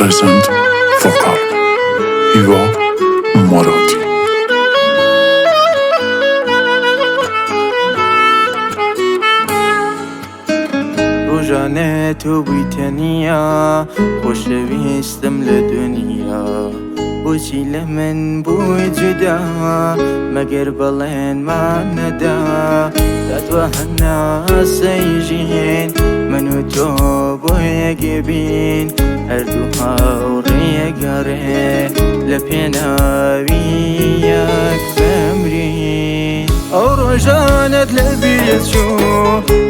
present vokal هیوا مرادی. روزانه تو بیتنیا خوشویستم لدنیا بوچی لمن بوی جدا مگر بلین ما ندا تتوهنا سيجين منو تو بوی گبین هر دو هاوری گره لپینا ویاک بمرین او روزانت لبیت شو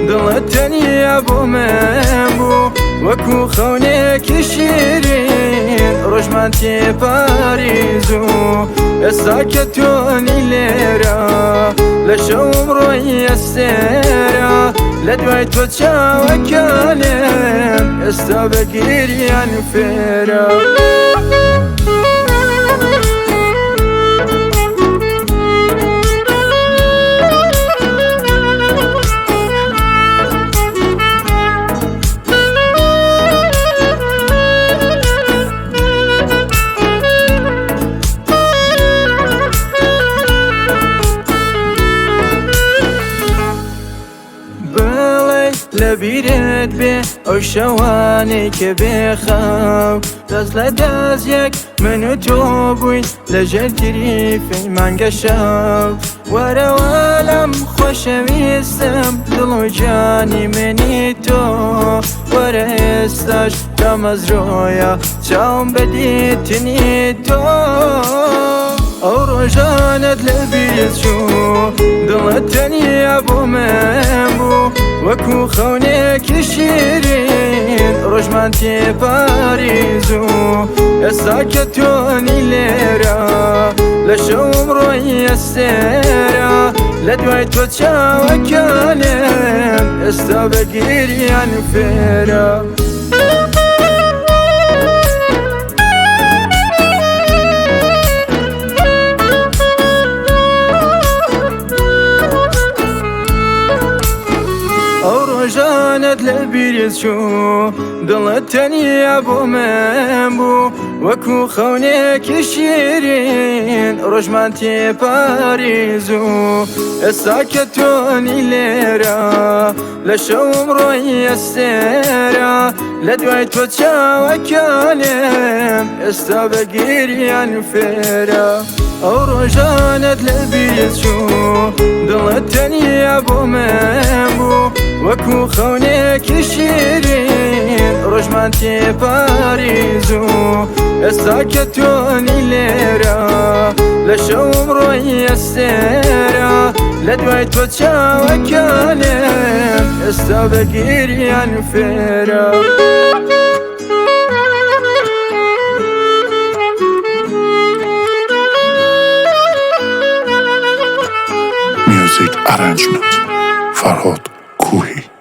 دڵەتەنی بۆ من بوو وەکو خەونێکی شیرین ڕۆژمان تێپاریز و ئێستا کە تۆنی لێرە لە شەوم ڕۆی ئەستێرە لە دوای تۆ چاوەکانێن ئێستا بە گریان فێرە لەبیرت بێ ئەو شەوانەی کە بێخەو دەست لە دەستێک من و تۆ بووین لەژێر تریفەی مانگە شەو وەرەوە لەم خۆشەویستم دڵ و جانی منی تۆ وەرە ئێستاش دامەزرۆیە چاوم بەدیتنی تۆ ئەو ڕۆژانت لەبیرت چوو دڵەتەنیە بۆ من بوو وەکو خەونێکی شیرین ڕۆژمان تێپاریز و ئێستا کە تۆنی لێرە لە شەوم ڕۆی ئەستێرە لە دوای تۆ چاوەکانێن ئێستا بە گریان فێرە ڕۆژانت لەبیرت چوو دڵەتەنیە بۆ من بوو وەکو خەونێکی شیرین ڕۆژمان تێپاریز و ئێستا کە تۆنی لێرە لە شەوم ڕۆی ئەستێرە لە دوای تۆ چاوەکانێن ئێستا بە گریان فێرە ئەو ڕۆژانت لەبیرت چوو دڵەتەنیە بۆ من بوو وەکو خەونێکی شیرین ڕۆژمان تێپاریز و ئێستا کە تۆنی لێرە لە شەوم ڕۆی ئەستێرە لە دوای تۆ چاوەکانێن ئێستا بە گریان فێرە Music arrangement فرهاد کوهی.